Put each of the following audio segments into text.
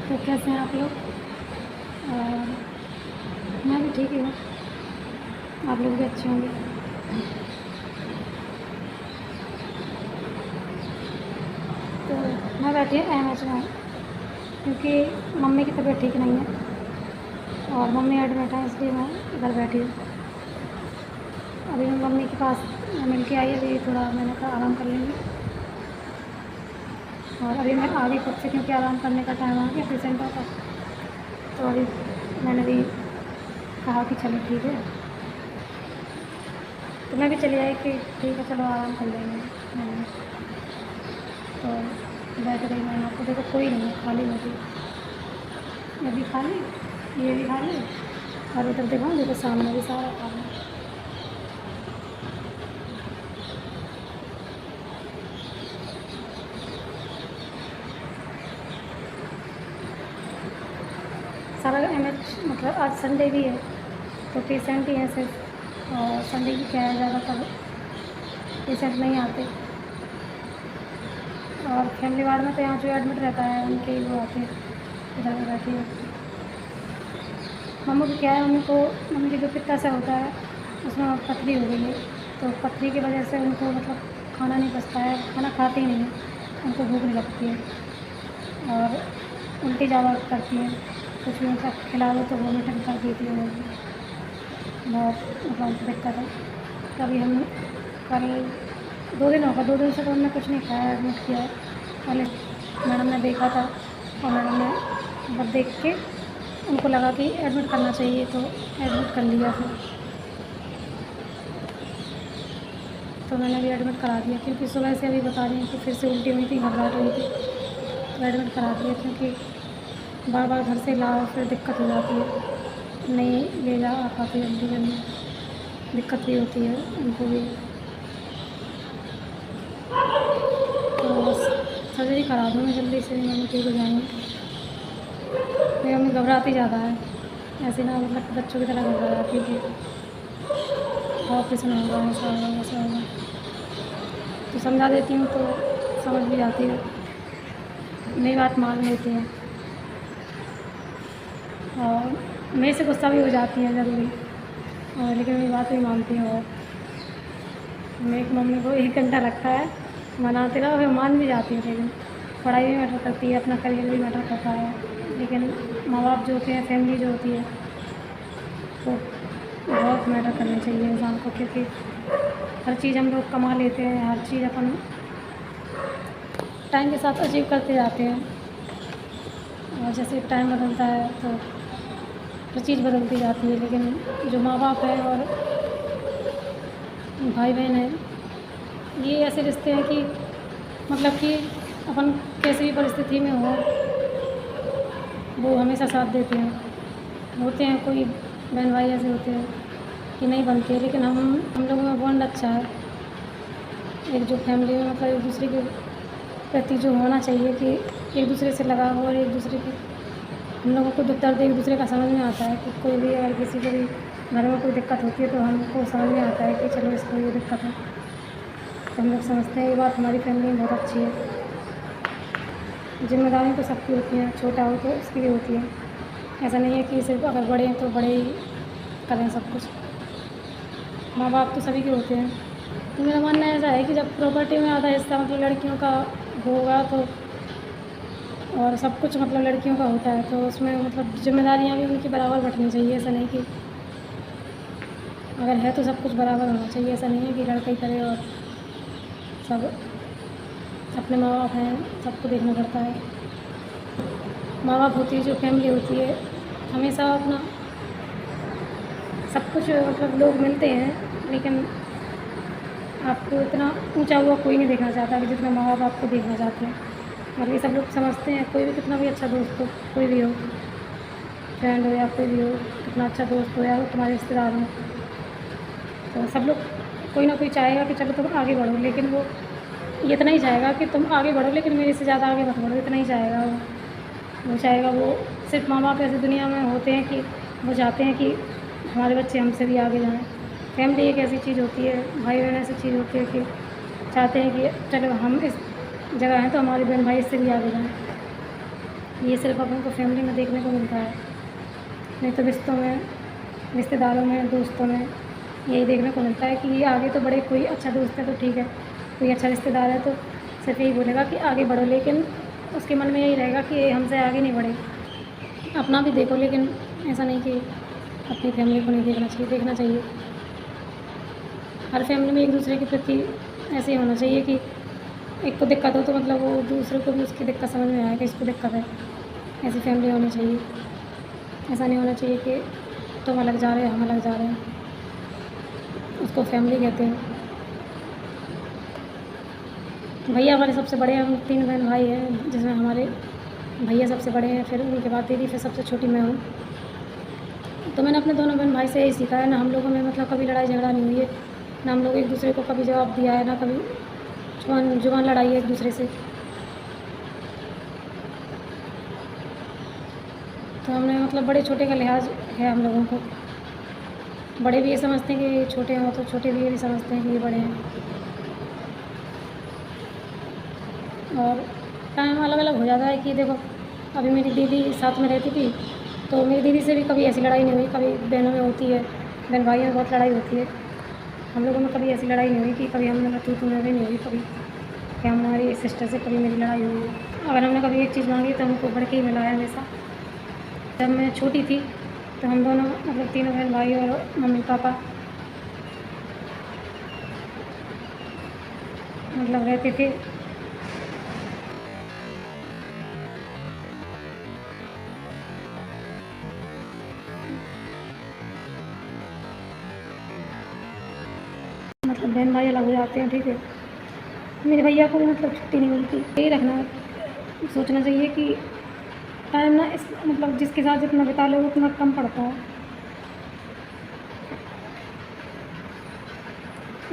तो कैसे हैं आप लोग? और मैं भी ठीक ही हूँ। आप लोग भी अच्छे होंगे। तो मैं बैठी एमएच में क्योंकि मम्मी की तबीयत ठीक नहीं है और मम्मी एडमिट है, इसलिए मैं इधर बैठी हूँ। अभी मैं मम्मी के पास मिल के आई, अभी थोड़ा मैंने कहा आराम कर लेंगे और अभी मैं आ गई खुद से क्योंकि आराम करने का टाइम आ गया पेशेंटों का। तो अभी मैंने भी कहा कि चलो ठीक है, तो मैं भी चली आई कि ठीक है चलो आराम कर लेंगे। तो बैठ गई मैं यहाँ पे, देखो कोई नहीं है, खाली होती, ये भी खाली, ये भी खाली और उधर देखो देखो सामने भी सारा खाली। सारा एमएच मतलब आज संडे भी है तो पेशेंट ही हैं सिर्फ, और संडे की क्या है ज़्यादातर पेशेंट नहीं आते। और फैमिली वार्ड में तो यहाँ जो एडमिट रहता है उनके वो आते हैं, इधर रहती है। मम्मी को क्या है, मम्मी की जो पित्ता से होता है उसमें पथरी हो गई है, तो पथरी की वजह से उनको मतलब खाना नहीं पचता है, खाना खाते ही नहीं है, उनको भूख नहीं लगती है और उल्टी ज़्यादा करती है। कुछ भी मतलब खिला दो तो वोमिटिंग कर देती है, बहुत मतलब दिक्कत है। तभी हम कल 2 दिन होगा, 2 दिन से तो हमने कुछ नहीं खाया, एडमिट किया है। पहले मैडम ने देखा था और मैडम ने मतलब देख के उनको लगा कि एडमिट करना चाहिए तो एडमिट कर लिया था। तो मैंने भी एडमिट करा दिया क्योंकि सुबह से अभी बता रही हूँ कि फिर से उल्टी हुई थी, घबराहट हुई थी, तो एडमिट करा दिया क्योंकि बार बार घर से लाओ फिर दिक्कत हो जाती है, नहीं ले जा आ पाती जल्दी जल्दी, दिक्कत भी होती है उनको भी। तो सर्जरी करा दूँ मैं जल्दी से, मम्मी ठीक हो जाएंगे। मेरी मम्मी घबराती ज़्यादा है, ऐसे ना मतलब बच्चों की तरह घबरा जाती थी, ऑपरेशन होगा ऐसा होगा वैसा होगा, तो समझा देती हूँ तो समझ भी जाती है, मेरी बात मान लेती हैं और मेरे से गुस्सा भी हो जाती है ज़रूरी, और लेकिन मेरी बात नहीं मानती है। और मेरी मम्मी को 1 घंटा लगता है मनाते रहो, फिर मान भी जाती है, लेकिन पढ़ाई भी मैटर करती है, अपना करियर भी मैटर करता है, लेकिन माँ बाप जो होते हैं, फैमिली जो होती है, तो बहुत मैटर करनी चाहिए इंसान को, क्योंकि हर चीज़ हम लोग कमा लेते हैं, हर चीज़ अपन टाइम के साथ अचीव करते जाते हैं, और जैसे टाइम बदलता है तो हर चीज़ बदलती जाती है। लेकिन जो माँ बाप है और भाई बहन है, ये ऐसे रिश्ते हैं कि मतलब कि अपन कैसी भी परिस्थिति में हो वो हमेशा साथ देते हैं। होते हैं कोई बहन भाई ऐसे होते हैं कि नहीं बनते, लेकिन हम लोगों में बॉन्ड अच्छा है, एक जो फैमिली में मतलब एक दूसरे के प्रति जो होना चाहिए कि एक दूसरे से लगाव और एक दूसरे के, हम लोगों को दुख दर्द एक दूसरे का समझ में आता है कि कोई भी अगर किसी को भी घर में कोई दिक्कत होती है तो हमको समझ में आता है कि चलो इसको ये दिक्कत है, तो हम लोग समझते हैं। ये बात हमारी फैमिली में बहुत अच्छी है। जिम्मेदारी तो सबकी होती है, छोटा हो तो उसकी भी होती है, ऐसा नहीं है कि सिर्फ अगर बड़े हैं तो बड़े ही करें सब कुछ, माँ बाप तो सभी के होते हैं। तो मेरा मानना ऐसा है कि जब प्रॉपर्टी में आधा हिस्सा मतलब लड़कियों का होगा तो, और सब कुछ मतलब लड़कियों का होता है, तो उसमें मतलब जिम्मेदारियाँ भी उनकी बराबर बँटनी चाहिए। ऐसा नहीं कि अगर है तो सब कुछ बराबर होना चाहिए, ऐसा नहीं है कि लड़का ही करे और सब अपने माँ बाप हैं सबको देखना पड़ता है। माँ बाप होती है, जो फैमिली होती है, हमेशा अपना सब कुछ मतलब लोग मिलते हैं, लेकिन आपको इतना ऊंचा हुआ कोई नहीं देखना चाहता कि जितना माँ बाप आपको देखना चाहते हैं। मतलब ये सब लोग समझते हैं, कोई भी कितना भी अच्छा दोस्त हो, कोई भी हो, फ्रेंड हो या कोई भी हो, कितना अच्छा दोस्त हो या तुम्हारे रिश्तेदार हो, तो सब लोग कोई ना कोई चाहेगा कि चलो तुम आगे बढ़ो, लेकिन वो ये इतना ही चाहेगा कि तुम आगे बढ़ो, लेकिन मेरे से ज़्यादा आगे मत बढ़ो, इतना ही चाहेगा वो चाहेगा। वो सिर्फ माँ बाप ऐसी दुनिया में होते हैं कि वो चाहते हैं कि हमारे बच्चे हमसे भी आगे जाएँ। फैमिली एक ऐसी चीज़ होती है, भाई बहन ऐसी चीज़ होती है कि चाहते हैं कि चलो हम इस जगह हैं तो हमारे बहन भाई इससे भी आगे जाएँ। ये सिर्फ़ अपन को फैमिली में देखने को मिलता है, नहीं तो रिश्तों में, रिश्तेदारों में, दोस्तों में यही देखने को मिलता है कि ये आगे तो बढ़े। कोई अच्छा दोस्त है तो ठीक है, कोई अच्छा रिश्तेदार है तो सिर्फ यही बोलेगा कि आगे बढ़ो, लेकिन उसके मन में यही रहेगा कि ये हमसे आगे नहीं बढ़े। अपना भी देखो, लेकिन ऐसा नहीं कि अपनी फैमिली को नहीं देखना चाहिए, देखना चाहिए। हर फैमिली में एक दूसरे के प्रति ऐसे ही होना चाहिए कि एक को दिक्कत हो तो मतलब वो दूसरे को भी उसकी दिक्कत समझ में आए कि इसको दिक्कत है। ऐसी फैमिली होनी चाहिए। ऐसा नहीं होना चाहिए कि तुम अलग जा रहे हो, हम अलग जा रहे हैं। उसको फैमिली कहते हैं। भैया हमारे सबसे बड़े हैं, हम 3 बहन भाई हैं, जिसमें हमारे भैया सबसे बड़े हैं, फिर उनके बाद दीदी, फिर सबसे छोटी मैं हूँ। तो मैंने अपने दोनों बहन भाई से यही सीखा है, ना हम लोगों में मतलब कभी लड़ाई झगड़ा नहीं हुई है, ना हम लोग एक दूसरे को कभी जवाब दिया है, ना कभी जुबान लड़ाई है एक दूसरे से। तो हमने मतलब बड़े छोटे का लिहाज है हम लोगों को। बड़े भी ये समझते हैं कि छोटे हों, तो छोटे भी ये भी समझते हैं कि ये बड़े हैं। और टाइम अलग अलग हो जाता है कि देखो, अभी मेरी दीदी साथ में रहती थी, तो मेरी दीदी से भी कभी ऐसी लड़ाई नहीं हुई। कभी बहनों में होती है, बहन भाइयों में बहुत लड़ाई होती है। हम लोगों में कभी ऐसी लड़ाई नहीं हुई कि कभी हमने तू में भी नहीं हुई कभी, कि हमारी सिस्टर से कभी मेरी लड़ाई हुई है। अगर हमने कभी एक चीज़ मांगी तो हमको बढ़ के ही मिला है हमेशा। जब मैं छोटी थी तो हम दोनों मतलब तीनों बहन भाई और मम्मी पापा मतलब रहते थे। मतलब बहन भाई अलग हो जाते हैं, ठीक है। मेरे भैया को भी मतलब छुट्टी नहीं मिलती। यही रखना, सोचना चाहिए कि टाइम ना इस मतलब जिसके साथ जितना बिता लो उतना कम पड़ता है।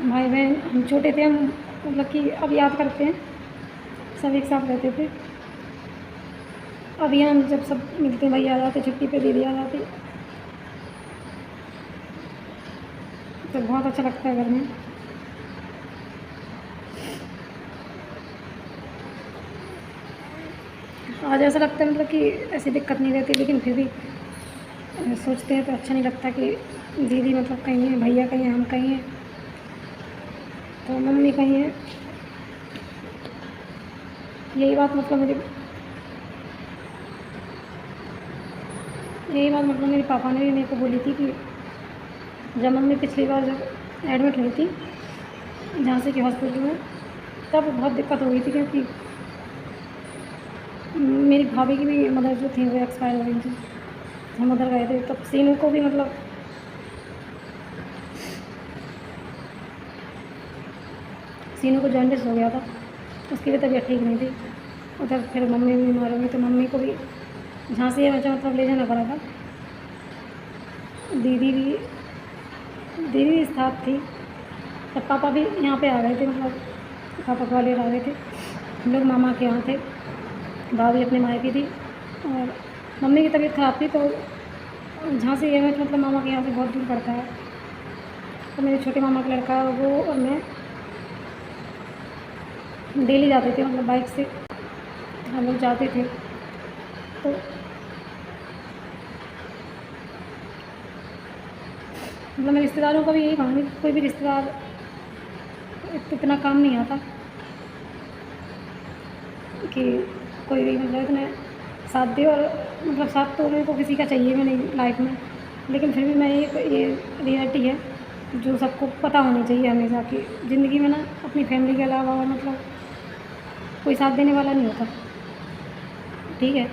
भाई बहन हम छोटे थे, हम मतलब कि अब याद करते हैं, सब एक साथ रहते थे। अभी हम जब सब मिलते हैं, भैया आ जाते, छुट्टी पे दीदी आ जाती, तो बहुत अच्छा लगता है घर में। आज ऐसा लगता है मतलब कि ऐसी दिक्कत नहीं रहती, लेकिन फिर भी सोचते हैं तो अच्छा नहीं लगता कि दीदी मतलब कहीं है, भैया कहीं है, हम कहीं हैं, तो मम्मी कहीं है। यही बात मतलब मेरे पापा ने भी मेरे को बोली थी कि जब मम्मी पिछली बार जब एडमिट हुई थी झांसी के हॉस्पिटल में, तब बहुत दिक्कत हो गई थी, क्योंकि मेरी भाभी की भी मदर जो थी वो एक्सपायर हो गई थी। हम उधर गए थे, तब सीनू को भी मतलब सीनू को जॉन्डिस हो गया था, उसकी भी तबीयत ठीक नहीं थी। उधर फिर मम्मी भी बीमार हो गई, तो मम्मी को भी झांसी में मतलब ले जाना पड़ा था। दीदी भी साथ थी। तब पापा भी यहाँ पे आ गए थे, मतलब पापा ग्वालियर आ गए थे। हम लोग मामा के यहाँ थे, भाभी अपने मायके थी, और मम्मी की तबीयत ख़राब थी, तो झांसी है मतलब मामा के यहाँ से बहुत दूर पड़ता है। तो मेरे छोटे मामा का लड़का वो और मैं डेली जाते थे, मतलब बाइक से हम लोग जाते थे। तो मतलब मैं रिश्तेदारों का भी यही कहूँगी, कोई भी रिश्तेदार इतना काम नहीं आता कि कोई भी मतलब इतने साथ दे। और मतलब साथ तो मेरे को किसी का चाहिए भी नहीं लाइफ में, लेकिन फिर भी मैं ये रियलिटी है जो सबको पता होनी चाहिए हमेशा, कि ज़िंदगी में ना अपनी फैमिली के अलावा और मतलब कोई साथ देने वाला नहीं होता। ठीक है,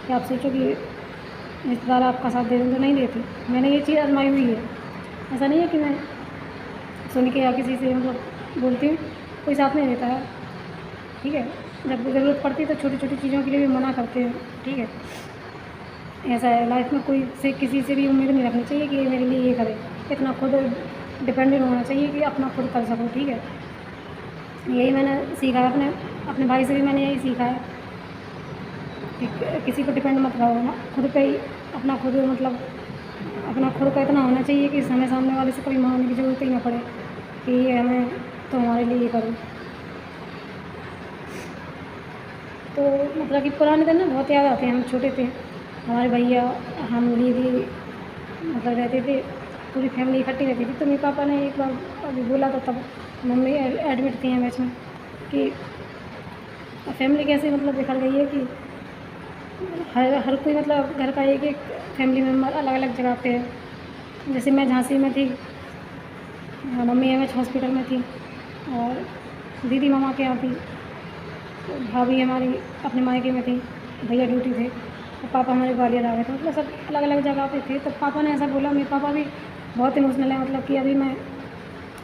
कि आप सोचो कि रिश्तेदार आपका साथ दे दें, तो नहीं देते। मैंने ये चीज़ आजमाई हुई है। ऐसा नहीं है कि मैं सुन के या किसी से मतलब बोलती हूँ, कोई साथ नहीं देता है। ठीक है, जब ज़रूरत पड़ती है तो छोटी छोटी चीज़ों के लिए भी मना करते हैं। ठीक है, ऐसा है लाइफ में, कोई से किसी से भी उम्मीद नहीं रखनी चाहिए कि ये मेरे लिए ये करे। इतना खुद डिपेंडेंट होना चाहिए कि अपना खुद कर सको। ठीक है, यही मैंने सीखा है अपने भाई से भी मैंने यही सीखा है कि किसी को डिपेंड मत रहो ना, खुद पे ही अपना खुद मतलब अपना खुद का इतना होना चाहिए कि हमें सामने वाले से कभी मांगने की ज़रूरत ही ना पड़े कि ये हमें तो हमारे लिए ये करो। तो मतलब कि पुराने दिन ना बहुत याद आते हैं। हम छोटे थे, हमारे भैया, हम, दीदी मतलब रहते थे, पूरी फैमिली इकट्ठी रहती थी। तो मेरे पापा ने एक बार अभी बोला था, तब मम्मी एडमिट थी एमएच में, कि फैमिली कैसे मतलब बिखर गई है कि हर हर कोई मतलब घर का एक एक फैमिली मेम्बर अलग अलग जगह पे है। जैसे मैं झांसी में थी, मम्मी एमएच हॉस्पिटल में थी, और दीदी मामा के यहाँ थी, भाभी हमारी अपने मायके में थी, भैया ड्यूटी थे, और पापा हमारे ग्वालियर आ गए थे। मतलब सब अलग अलग जगह पे थे। तो पापा ने ऐसा बोला, मेरे पापा भी बहुत इमोशनल है, मतलब कि अभी मैं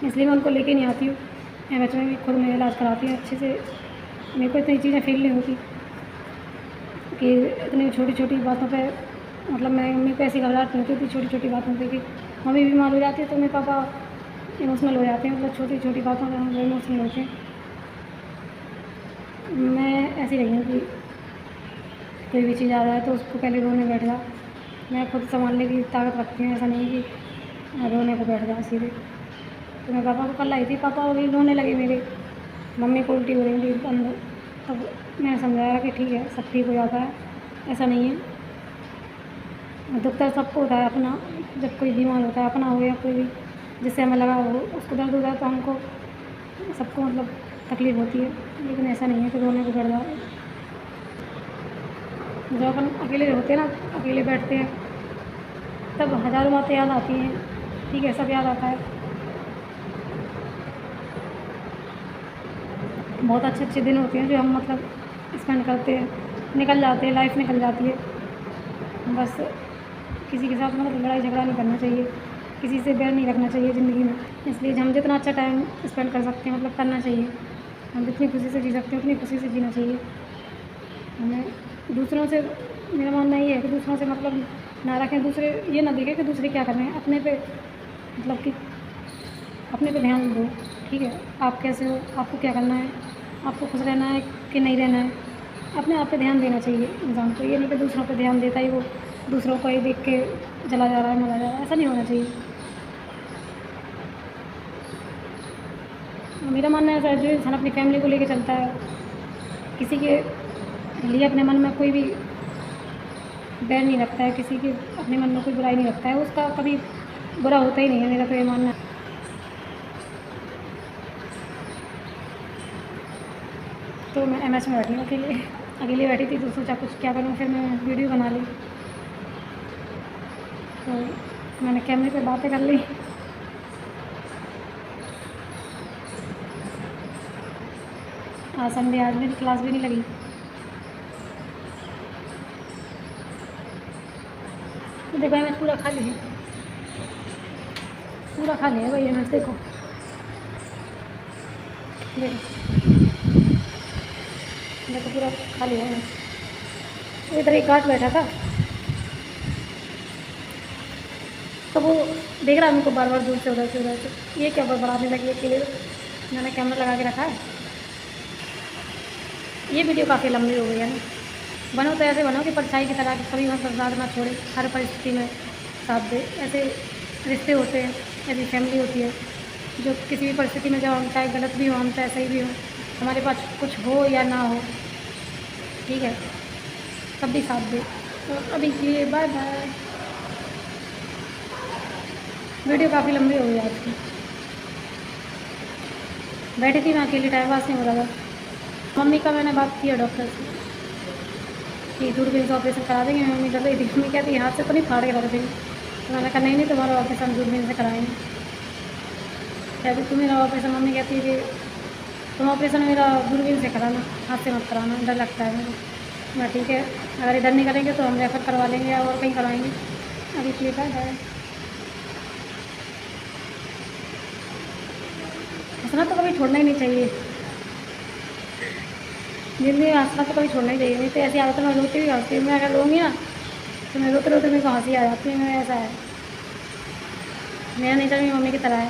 इसलिए मैं उनको लेके नहीं आती हूँ एमएच में, भी खुद मैं इलाज कराती हूँ अच्छे से। मेरे को इतनी चीज़ें फील नहीं होती कि इतनी छोटी छोटी बातों पे मतलब मैं मेरे को ऐसी घबराहट नहीं होती थी छोटी छोटी बातों पे, कि मम्मी बीमार हो जाती है तो मेरे पापा इमोशनल हो जाते हैं। मतलब छोटी छोटी बातों पर हम इमोशनल होते हैं। मैं ऐसी रही हूँ कि कोई भी चीज़ आ रहा है तो उसको पहले रोने बैठ जा। मैं खुद संभालने की ताकत रखती हूँ, ऐसा नहीं है कि रोने को बैठ जाओ सीधे। तो मैं पापा को कल लाई थी, पापा अभी रोने लगे मेरे, मम्मी को उल्टी हो रही थी अंदर। तब मैंने समझाया कि ठीक है, सब ठीक हो जाता है, ऐसा नहीं है। दुख दर्द सबको होता है अपना, जब कोई बीमार होता है, अपना हो या कोई भी जिससे हमें लगा हो उसको दर्द होता है, तो हमको सबको मतलब तकलीफ़ होती है। लेकिन ऐसा नहीं है कि रोने को बैठ जाओ। जब अपन अकेले होते हैं ना, अकेले बैठते हैं, तब हज़ारों बातें याद आती हैं। ठीक है, सब याद आता है। बहुत अच्छे अच्छे दिन होते हैं जो हम मतलब स्पेंड करते हैं, निकल जाते हैं, लाइफ निकल जाती है। बस किसी के साथ मतलब लड़ाई झगड़ा नहीं करना चाहिए, किसी से बैर नहीं रखना चाहिए ज़िंदगी में। इसलिए हम जितना अच्छा टाइम स्पेंड कर सकते हैं मतलब करना चाहिए। हम जितनी खुशी से जी सकते हैं उतनी खुशी से जीना चाहिए हमें। दूसरों से, मेरा मानना ये है कि दूसरों से मतलब ना रखें, दूसरे ये ना देखें कि दूसरे क्या कर रहे हैं, अपने पे मतलब कि अपने पे ध्यान दो। ठीक है, आप कैसे हो, आपको क्या करना है, आपको खुश रहना है कि नहीं रहना है, अपने आप पे ध्यान देना चाहिए इंसान को। ये नहीं कि दूसरों पे ध्यान देता ही वो दूसरों को ही देख के चला जा रहा है, मरा जा रहा है, ऐसा नहीं होना चाहिए। मेरा मानना है जो इंसान अपनी फैमिली को लेके चलता है, किसी के लिए अपने मन में कोई भी बैर नहीं रखता है, किसी के अपने मन में कोई बुराई नहीं रखता है, उसका कभी बुरा होता ही नहीं है। मेरा तो ये मानना है। तो मैं एमएच में बैठी हूँ अकेले बैठी थी, तो सोचा कुछ क्या करूँ, फिर मैं वीडियो बना ली। तो मैंने कैमरे पे बातें कर ली। आज संडे, आज मेरी क्लास भी नहीं लगी। तो देखो एमएच पूरा खाली है, पूरा खाली है भाई एमएच। देखो देखो पूरा खाली है। इधर एक गार्ड बैठा था, तो वो देख रहा है मेरे को बार बार दूर से, उधर से उधर से। ये क्या बड़बड़ाने लगी है अकेले। मैंने कैमरा लगा के रखा है। ये वीडियो काफ़ी लंबी हो गई है ना। बनो तो ऐसे बनो कि परछाई की तरह, कभी मतलब साथ ना छोड़े, हर परिस्थिति में साथ दे। ऐसे रिश्ते होते हैं, ऐसी फैमिली होती है जो किसी भी परिस्थिति में, जब हम चाहे गलत भी हो, हम चाहे सही भी हो, हमारे पास कुछ हो या ना हो, ठीक है, तब भी साथ दे। तो अभी के लिए बाय बाय। वीडियो काफ़ी लंबी हो गई आज की। बैठी थी मैं अकेली, टाइम पास नहीं हो रहा था। मम्मी का मैंने बात किया डॉक्टर से कि दूरबीन से ऑपरेशन करा देंगे। मम्मी डर रही थी, मम्मी कहती हाथ से तो नहीं फाड़ के रख देंगे। तो मैंने कहा नहीं तुम्हारा ऑपरेशन दूरबीन से कराएंगे। कहती तुम मेरा ऑपरेशन, मम्मी कहती है कि तुम ऑपरेशन मेरा दूरबीन से कराना, हाथ से मत कराना, डर लगता है मुझे। मैं ठीक है, अगर इधर नहीं करेंगे तो हम रेफ़र करवा लेंगे और कहीं करवाएंगे। अभी ठीक है। हंसना तो कभी छोड़ना ही नहीं चाहिए, ज़िंदगी में हंसना तो कभी छोड़ना ही चाहिए। नहीं तो ऐसी आदत मैं रोती हुई हंसती हूँ। मैं अगर रोऊँगी ना तो मैं रोते रोते मेरे को हंसी आ जाती है। मैं ऐसा है, मेरा नेचर मेरी मम्मी की तरह है।